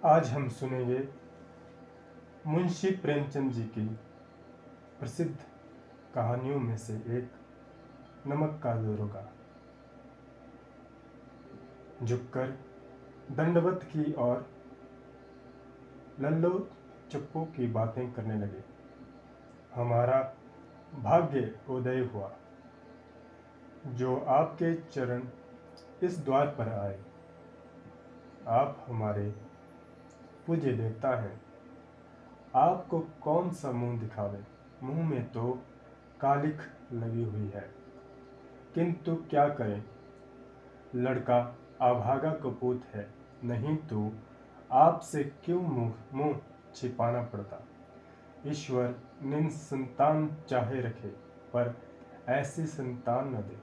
आज हम सुनेंगे मुंशी प्रेमचंद जी की प्रसिद्ध कहानियों में से एक नमक का दारोगा। झुककर दंडवत की और लल्लो चप्पू की बातें करने लगे। हमारा भाग्य उदय हुआ जो आपके चरण इस द्वार पर आए। आप हमारे पूज्य देवता हैं। आपको कौन सा मुंह दिखावे, मुंह में तो कालिख लगी हुई है, किंतु क्या करें, लड़का अभागा कपूत है, नहीं तो आपसे क्यों मुंह छिपाना पड़ता। ईश्वर निसंतान चाहे रखे, पर ऐसी संतान न दे।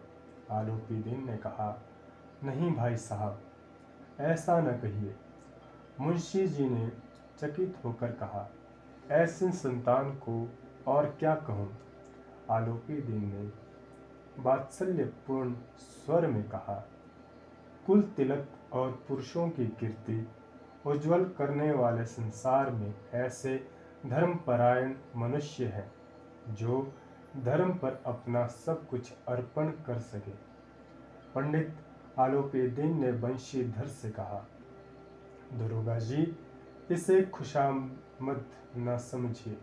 आलोपी दीन ने कहा, नहीं भाई साहब, ऐसा न कहिए। मुंशी जी ने चकित होकर कहा, ऐसी संतान को और क्या कहूँ। आलोपी दीन ने वात्सल्यपूर्ण स्वर में कहा, कुल तिलक और पुरुषों की कीर्ति उज्जवल करने वाले संसार में ऐसे धर्मपरायण मनुष्य हैं जो धर्म पर अपना सब कुछ अर्पण कर सके। पंडित आलोपी दीन ने बंशीधर से कहा, दरोगा जी, इसे खुशामद न समझिए।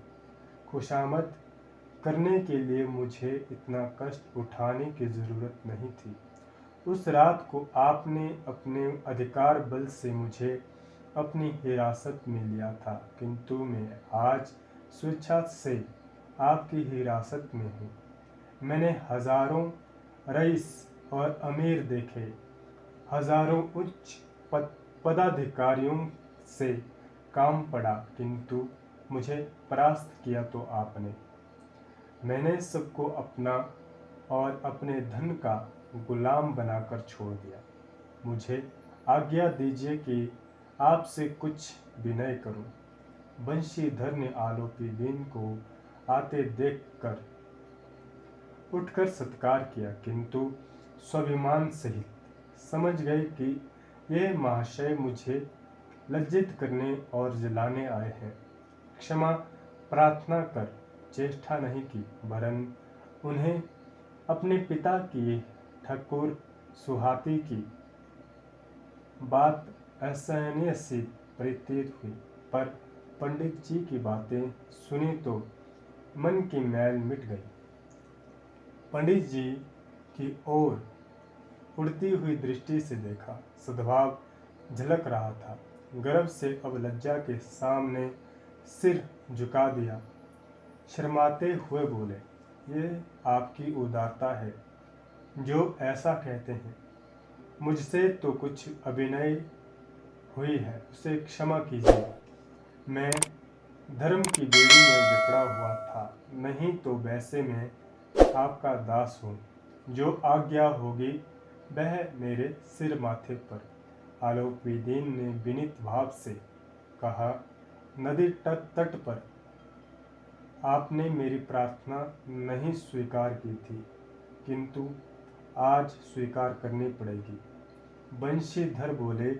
खुशामद करने के लिए मुझे इतना कष्ट उठाने की जरूरत नहीं थी। उस रात को आपने अपने अधिकार बल से मुझे अपनी हिरासत में लिया था, किंतु मैं आज स्वेच्छा से आपकी हिरासत में हूँ। मैंने हजारों रईस और अमीर देखे, हजारों उच्च पदाधिकारियों से काम पड़ा, किंतु मुझे परास्त किया तो आपने। मैंने सबको अपना और अपने धन का गुलाम बनाकर छोड़ दिया। मुझे आज्ञा दीजिए कि आपसे कुछ विनय करूं। बंशीधर ने आलोपी दीन को आते देखकर उठकर सत्कार किया, किंतु स्वाभिमान सहित समझ गए कि यह महाशय मुझे लज्जित करने और जलाने आए हैं। क्षमा प्रार्थना कर चेष्टा नहीं की, वरन उन्हें अपने पिता की ठाकुर सुहाती की बात असहनीय सी प्रतीत हुई, पर पंडित जी की बातें सुनी तो मन की मैल मिट गई। पंडित जी की ओर उड़ती हुई दृष्टि से देखा, सद्भाव झलक रहा था। गर्व से अब लज्जा के सामने सिर झुका दिया। शर्माते हुए बोले, ये आपकी उदारता है जो ऐसा कहते हैं। मुझसे तो कुछ अभिनय हुई है, उसे क्षमा कीजिए। मैं धर्म की बेड़ी में जकड़ा हुआ था, नहीं तो वैसे मैं आपका दास हूँ। जो आज्ञा होगी वह मेरे सिर माथे पर। आलोपी दीन ने विनीत भाव से कहा, नदी तट पर आपने मेरी प्रार्थना नहीं स्वीकार की थी, किंतु आज स्वीकार करनी पड़ेगी। बंशीधर बोले,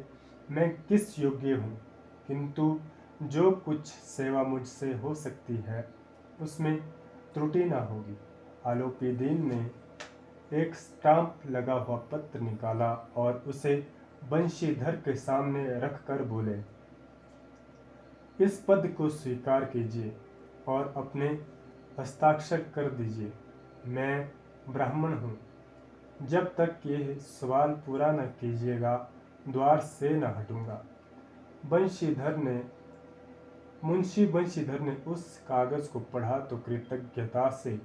मैं किस योग्य हूँ, किंतु जो कुछ सेवा मुझसे हो सकती है उसमें त्रुटि न होगी। आलोपी दीन ने एक स्टाम्प लगा हुआ पत्र निकाला और उसे बंशीधर के सामने रखकर बोले, इस पद को स्वीकार कीजिए और अपने हस्ताक्षर कर दीजिए। मैं ब्राह्मण हूँ। जब तक ये सवाल पूरा न कीजिएगा द्वार से न हटूंगा। मुंशी बंशीधर ने उस कागज को पढ़ा तो कृतज्ञता से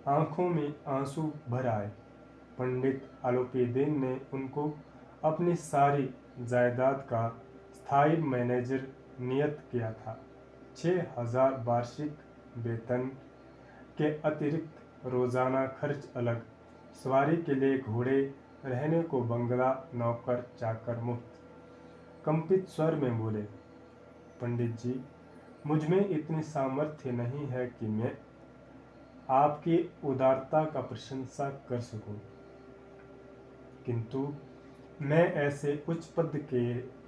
आंखों में आंसू भर आए। पंडित आलोपी दीन ने उनको अपनी सारी जायदाद का स्थायी मैनेजर नियत किया था। 6,000 वार्षिक वेतन के अतिरिक्त रोजाना खर्च अलग, सवारी के लिए घोड़े, रहने को बंगला, नौकर चाकर मुफ्त। कंपित स्वर में बोले, पंडित जी, मुझमें इतनी सामर्थ्य नहीं है कि मैं आपकी उदारता का प्रशंसा कर सकूं, किंतु मैं ऐसे उच्च पद के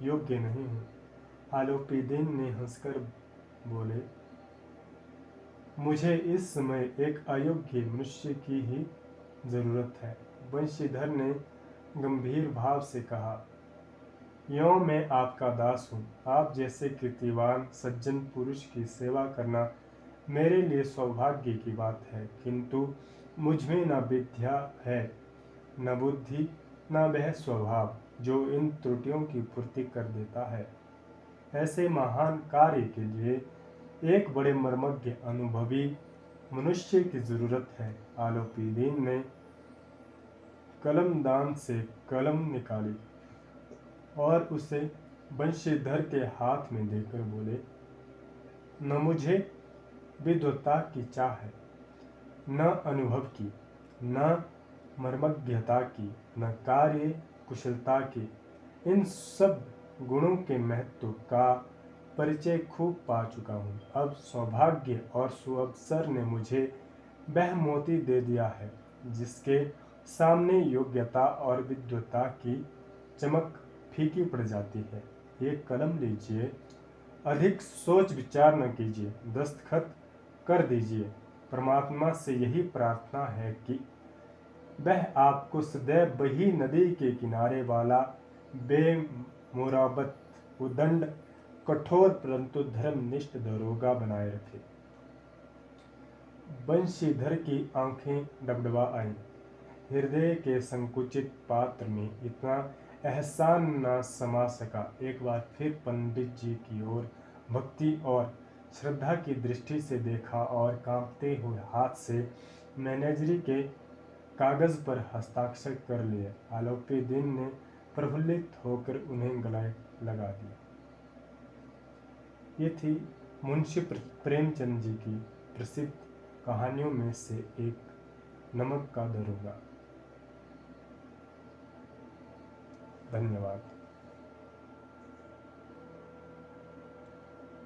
योग्य नहीं हूँ। आलोपीदीन ने हंसकर बोले, मुझे इस समय एक अयोग्य मनुष्य की ही जरूरत है। बंशीधर ने गंभीर भाव से कहा, यों मैं आपका दास हूँ। आप जैसे कीर्तिवान सज्जन पुरुष की सेवा करना मेरे लिए सौभाग्य की बात है, किंतु मुझ में न विद्या है, न बुद्धि, न वह स्वभाव जो इन त्रुटियों की पूर्ति कर देता है। ऐसे महान कार्य के लिए एक बड़े मर्मज्ञ अनुभवी मनुष्य की जरूरत है। आलोपीदीन ने कलमदान से कलम निकाली और उसे बंशीधर के हाथ में देकर बोले, न मुझे विद्वता की चाह है, न अनुभव की, न मर्मज्ञता की, न कार्य कुशलता की। इन सब गुणों के महत्व का परिचय खूब पा चुका हूँ। अब सौभाग्य और सुअवसर ने मुझे वह मोती दे दिया है जिसके सामने योग्यता और विद्वता की चमक फीकी पड़ जाती है। ये कलम लीजिए, अधिक सोच विचार न कीजिए, दस्तखत कर दीजिए। परमात्मा से यही प्रार्थना है कि वह आपको सदैव वही नदी के किनारे वाला बेमुराबत उदंड कठोर परंतु धर्मनिष्ठ दरोगा बनाए रखे। बंशीधर की आंखें डबडबा आईं। हृदय के संकुचित पात्र में इतना एहसान न समा सका। एक बार फिर पंडित जी की ओर भक्ति और श्रद्धा की दृष्टि से देखा और कांपते हुए हाथ से मैनेजरी के कागज पर हस्ताक्षर कर लिए। आलोपीदीन ने प्रफुल्लित होकर उन्हें गले लगा दिया। ये थी मुंशी प्रेमचंद जी की प्रसिद्ध कहानियों में से एक, नमक का दरोगा। धन्यवाद।